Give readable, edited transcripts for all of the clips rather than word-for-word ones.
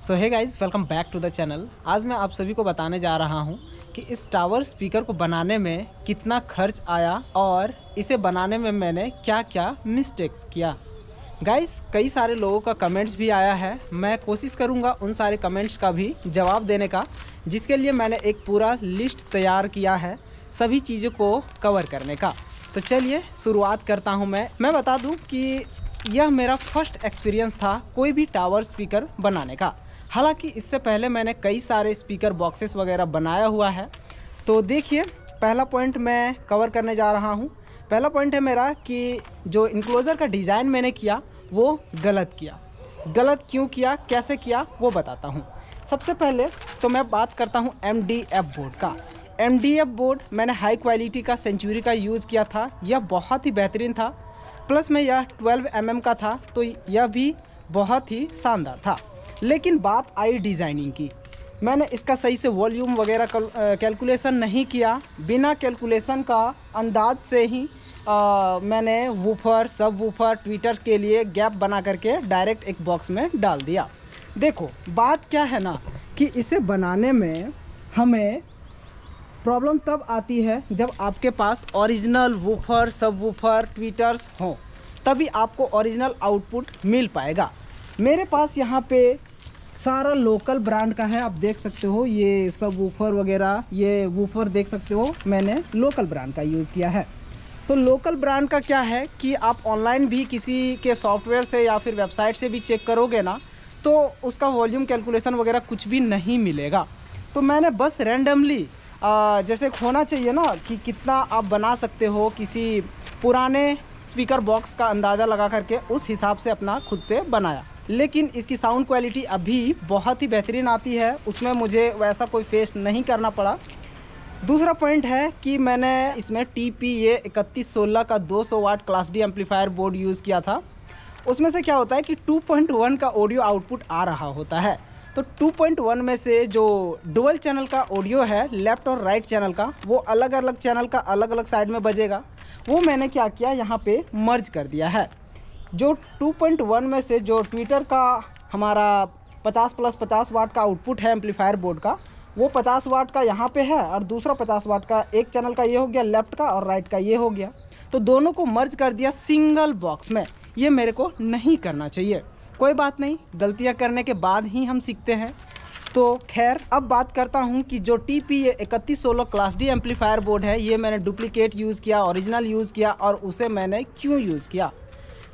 So hey guys, welcome back to the channel. आज मैं आप सभी को बताने जा रहा हूँ कि इस टावर स्पीकर को बनाने में कितना खर्च आया और इसे बनाने में मैंने क्या क्या मिस्टेक्स किया। गाइज़, कई सारे लोगों का कमेंट्स भी आया है। मैं कोशिश करूँगा उन सारे कमेंट्स का भी जवाब देने का, जिसके लिए मैंने एक पूरा लिस्ट तैयार किया है सभी चीज़ों को कवर करने का। तो चलिए शुरुआत करता हूँ। मैं बता दूँ कि यह मेरा फर्स्ट एक्सपीरियंस था कोई भी टावर स्पीकर बनाने का। हालांकि इससे पहले मैंने कई सारे स्पीकर बॉक्सेस वगैरह बनाया हुआ है। तो देखिए, पहला पॉइंट मैं कवर करने जा रहा हूँ। पहला पॉइंट है मेरा कि जो इनक्लोज़र का डिज़ाइन मैंने किया वो गलत किया। गलत क्यों किया, कैसे किया, वो बताता हूँ। सबसे पहले तो मैं बात करता हूँ MDF बोर्ड का। MDF बोर्ड मैंने हाई क्वालिटी का सेंचुरी का यूज़ किया था। यह बहुत ही बेहतरीन था। प्लस में यह 12 mm का था, तो यह भी बहुत ही शानदार था। लेकिन बात आई डिज़ाइनिंग की। मैंने इसका सही से वॉल्यूम वगैरह कैलकुलेशन नहीं किया। बिना कैलकुलेशन का अंदाज से ही मैंने वूफर, सब वूफर, ट्विटर के लिए गैप बना करके डायरेक्ट एक बॉक्स में डाल दिया। देखो, बात क्या है ना कि इसे बनाने में हमें प्रॉब्लम तब आती है जब आपके पास ओरिजिनल वूफर, सब वूफर, ट्विटर्स हों, तभी आपको ओरिजिनल आउटपुट मिल पाएगा। मेरे पास यहाँ पे सारा लोकल ब्रांड का है। आप देख सकते हो ये सब वूफर वगैरह, ये वूफर देख सकते हो मैंने लोकल ब्रांड का यूज़ किया है। तो लोकल ब्रांड का क्या है कि आप ऑनलाइन भी किसी के सॉफ्टवेयर से या फिर वेबसाइट से भी चेक करोगे ना, तो उसका वॉल्यूम कैलकुलेशन वगैरह कुछ भी नहीं मिलेगा। तो मैंने बस रैंडमली जैसे होना चाहिए ना कि कितना आप बना सकते हो, किसी पुराने स्पीकर बॉक्स का अंदाज़ा लगा करके उस हिसाब से अपना खुद से बनाया। लेकिन इसकी साउंड क्वालिटी अभी बहुत ही बेहतरीन आती है, उसमें मुझे वैसा कोई फेस नहीं करना पड़ा। दूसरा पॉइंट है कि मैंने इसमें TPA 3116 का 200 watt class D amplifier board use किया था। उसमें से क्या होता है कि 2.1 का ऑडियो आउटपुट आ रहा होता है। तो 2.1 में से जो डुअल चैनल का ऑडियो है, लेफ़्ट और राइट चैनल का, वो अलग अलग चैनल का अलग अलग साइड में बजेगा। वो मैंने क्या किया, यहाँ पे मर्ज कर दिया है। जो 2.1 में से जो ट्विटर का हमारा 50+50 वाट का आउटपुट है एम्पलीफायर बोर्ड का, वो 50 वाट का यहाँ पे है और दूसरा 50 वाट का एक चैनल का ये हो गया लेफ़्ट का और राइट का ये हो गया। तो दोनों को मर्ज कर दिया सिंगल बॉक्स में। ये मेरे को नहीं करना चाहिए। कोई बात नहीं, गलतियाँ करने के बाद ही हम सीखते हैं। तो खैर, अब बात करता हूँ कि जो TPA 3116 class D amplifier board है, ये मैंने डुप्लीकेट यूज़ किया, ओरिजिनल यूज़ किया, और उसे मैंने क्यों यूज़ किया।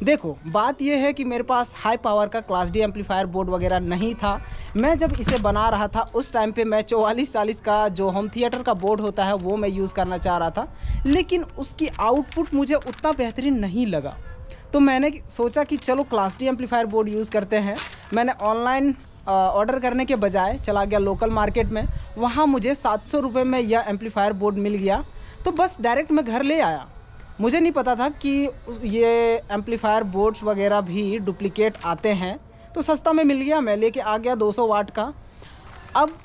देखो, बात यह है कि मेरे पास हाई पावर का क्लास D एम्पलीफायर बोर्ड वगैरह नहीं था। मैं जब इसे बना रहा था उस टाइम पे मैं 4440 का जो होम थिएटर का बोर्ड होता है वो मैं यूज़ करना चाह रहा था, लेकिन उसकी आउटपुट मुझे उतना बेहतरीन नहीं लगा। तो मैंने सोचा कि चलो class D amplifier board use करते हैं। मैंने ऑनलाइन ऑर्डर करने के बजाय चला गया लोकल मार्केट में। वहाँ मुझे 700 रुपये में यह एम्पलीफायर बोर्ड मिल गया। तो बस डायरेक्ट मैं घर ले आया। मुझे नहीं पता था कि ये एम्पलीफायर बोर्ड्स वगैरह भी डुप्लीकेट आते हैं। तो सस्ता में मिल गया, मैं लेके आ गया 200 वाट का। अब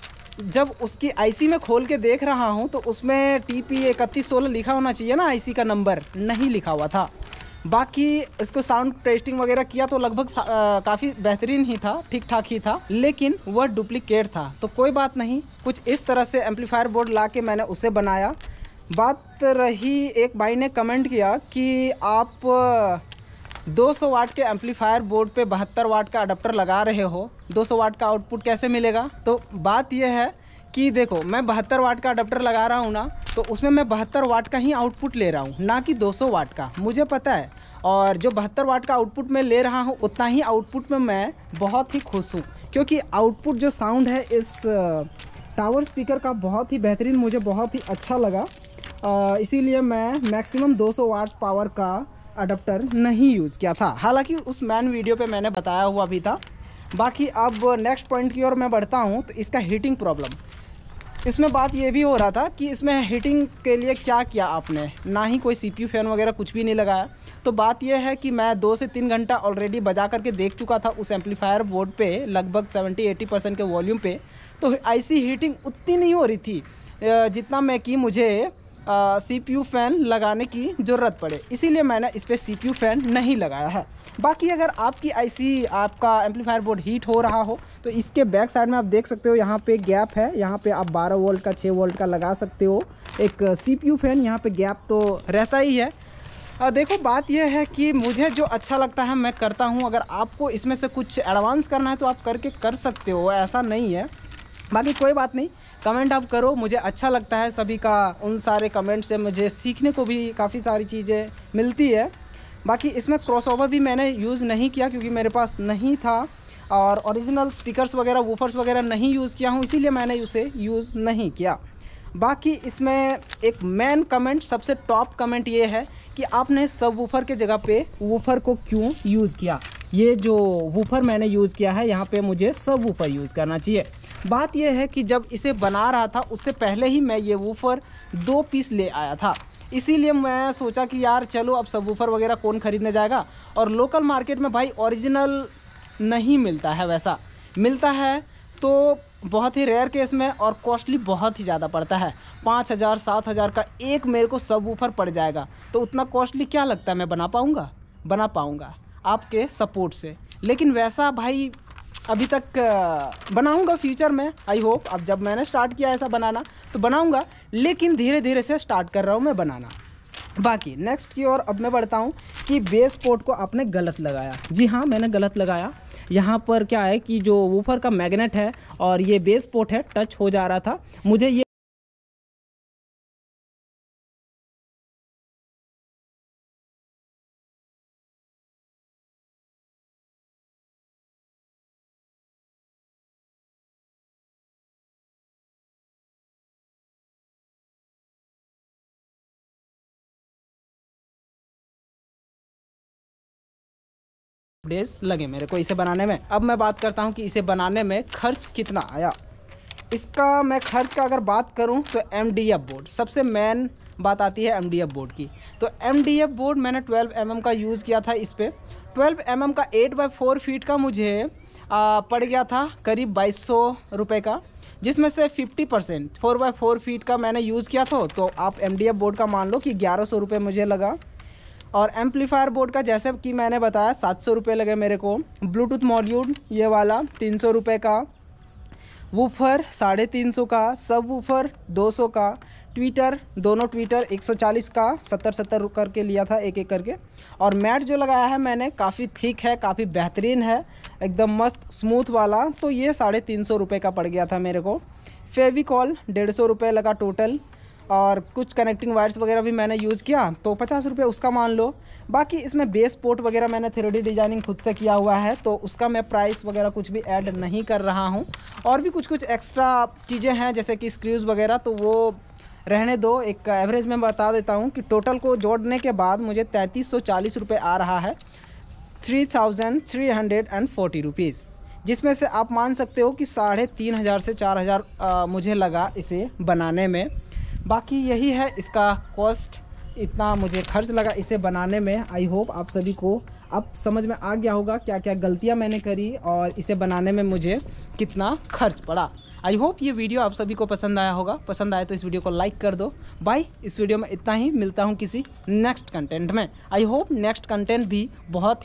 जब उसकी IC में खोल के देख रहा हूँ तो उसमें TPA 3116 लिखा होना चाहिए ना, IC का नंबर नहीं लिखा हुआ था। बाकी इसको साउंड टेस्टिंग वगैरह किया तो लगभग काफ़ी बेहतरीन ही था, ठीक ठाक ही था, लेकिन वह डुप्लीकेट था। तो कोई बात नहीं, कुछ इस तरह से एम्पलीफायर बोर्ड ला के मैंने उसे बनाया। बात रही, एक भाई ने कमेंट किया कि आप 200 वाट के एम्पलीफायर बोर्ड पे 72 वाट का अडाप्टर लगा रहे हो, 200 वाट का आउटपुट कैसे मिलेगा। तो बात यह है कि देखो, मैं 72 वाट का अडाप्टर लगा रहा हूँ ना, तो उसमें मैं 72 वाट का ही आउटपुट ले रहा हूँ, ना कि 200 वाट का। मुझे पता है, और जो 72 वाट का आउटपुट मैं ले रहा हूँ उतना ही आउटपुट में मैं बहुत ही खुश हूँ, क्योंकि आउटपुट जो साउंड है इस टावर स्पीकर का बहुत ही बेहतरीन, मुझे बहुत ही अच्छा लगा। इसीलिए मैं मैक्सिमम 200 वाट पावर का अडाप्टर नहीं यूज़ किया था। हालांकि उस मैन वीडियो पे मैंने बताया हुआ भी था। बाकी अब नेक्स्ट पॉइंट की ओर मैं बढ़ता हूँ। तो इसका हीटिंग प्रॉब्लम, इसमें बात ये भी हो रहा था कि इसमें हीटिंग के लिए क्या किया आपने, ना ही कोई CPU फैन वगैरह कुछ भी नहीं लगाया। तो बात यह है कि मैं 2 से 3 घंटा ऑलरेडी बजा करके देख चुका था उस एम्पलीफायर बोर्ड पे, लगभग 70-80% के वॉल्यूम पे। तो IC हीटिंग उतनी नहीं हो रही थी जितना मैं कि मुझे CPU फ़ैन लगाने की ज़रूरत पड़े, इसीलिए मैंने इस पर CPU फ़ैन नहीं लगाया है। बाकी अगर आपकी ऐसी आपका एम्पलीफायर बोर्ड हीट हो रहा हो तो इसके बैक साइड में आप देख सकते हो, यहाँ पे गैप है, यहाँ पे आप 12 वोल्ट का 6 वोल्ट का लगा सकते हो एक CPU फ़ैन। यहाँ पे गैप तो रहता ही है। देखो बात यह है कि मुझे जो अच्छा लगता है मैं करता हूँ। अगर आपको इसमें से कुछ एडवांस करना है तो आप करके कर सकते हो, ऐसा नहीं है। बाकी कोई बात नहीं, कमेंट आप करो, मुझे अच्छा लगता है सभी का। उन सारे कमेंट से मुझे सीखने को भी काफ़ी सारी चीज़ें मिलती है। बाकी इसमें क्रॉसओवर भी मैंने यूज़ नहीं किया क्योंकि मेरे पास नहीं था, और ओरिजिनल स्पीकर्स वगैरह वूफर्स वगैरह नहीं यूज़ किया हूँ, इसीलिए मैंने उसे यूज़ नहीं किया। बाकी इसमें एक मेन कमेंट, सबसे टॉप कमेंट ये है कि आपने सब वूफर के जगह पे वूफर को क्यों यूज़ किया। ये जो वूफर मैंने यूज़ किया है यहाँ पे मुझे सब वूफर यूज़ करना चाहिए। बात यह है कि जब इसे बना रहा था उससे पहले ही मैं ये वूफर 2 पीस ले आया था, इसीलिए मैं सोचा कि यार चलो अब सब वूफर वगैरह कौन ख़रीदने जाएगा। और लोकल मार्केट में भाई ओरिजिनल नहीं मिलता है, वैसा मिलता है तो बहुत ही रेयर केस में, और कॉस्टली बहुत ही ज़्यादा पड़ता है। 5,000 7,000 का एक मेरे को सब वूफर पड़ जाएगा, तो उतना कॉस्टली क्या लगता है मैं बना पाऊँगा आपके सपोर्ट से। लेकिन वैसा भाई अभी तक बनाऊंगा फ्यूचर में, आई होप। अब जब मैंने स्टार्ट किया ऐसा बनाना तो बनाऊंगा, लेकिन धीरे धीरे से स्टार्ट कर रहा हूँ मैं बनाना। बाकी नेक्स्ट की ओर अब मैं बढ़ता हूँ कि बेस पोर्ट को आपने गलत लगाया। जी हाँ, मैंने गलत लगाया। यहाँ पर क्या है कि जो वूफर का मैग्नेट है और ये बेस पोर्ट है, टच हो जा रहा था। मुझे ये डेज लगे मेरे को इसे बनाने में। अब मैं बात करता हूँ कि इसे बनाने में खर्च कितना आया। इसका मैं खर्च का अगर बात करूं तो MDF बोर्ड, सबसे मेन बात आती है MDF बोर्ड की। तो MDF बोर्ड मैंने 12 mm का यूज़ किया था। इस पर 12 mm का 8x4 फीट का मुझे पड़ गया था करीब 2200 रुपये का, जिसमें से 50% 4x4 फीट का मैंने यूज़ किया था। तो आप MDF बोर्ड का मान लो कि 1100 रुपये मुझे लगा। और एम्पलीफायर बोर्ड का जैसे कि मैंने बताया 700 रुपये लगे मेरे को। ब्लूटूथ मॉड्यूल ये वाला 300 रुपये का, वूफर 350 का, सब वूफर 200 का, ट्विटर दोनों ट्विटर 140 का, 70 करके लिया था एक एक करके। और मैट जो लगाया है मैंने काफ़ी थिक है, काफ़ी बेहतरीन है, एकदम मस्त स्मूथ वाला। तो ये 350 रुपये का पड़ गया था मेरे को। फेविकॉल 150 रुपये लगा टोटल, और कुछ कनेक्टिंग वायर्स वगैरह भी मैंने यूज़ किया तो 50 रुपये उसका मान लो। बाकी इसमें बेस पोर्ट वगैरह मैंने 3D डिजाइनिंग खुद से किया हुआ है, तो उसका मैं प्राइस वगैरह कुछ भी ऐड नहीं कर रहा हूँ। और भी कुछ एक्स्ट्रा चीज़ें हैं जैसे कि स्क्रूज़ वगैरह, तो वो रहने दो। एक एवरेज में बता देता हूँ कि टोटल को जोड़ने के बाद मुझे 3340 रुपये आ रहा है, 3340 रुपीज़, जिसमें से आप मान सकते हो कि 3500 से 4000 मुझे लगा इसे बनाने में। बाकी यही है इसका कॉस्ट, इतना मुझे खर्च लगा इसे बनाने में। आई होप आप सभी को अब समझ में आ गया होगा क्या क्या गलतियां मैंने करी और इसे बनाने में मुझे कितना खर्च पड़ा। आई होप ये वीडियो आप सभी को पसंद आया होगा। पसंद आए तो इस वीडियो को लाइक कर दो। बाय, इस वीडियो में इतना ही, मिलता हूँ किसी नेक्स्ट कंटेंट में। आई होप नेक्स्ट कंटेंट भी बहुत ही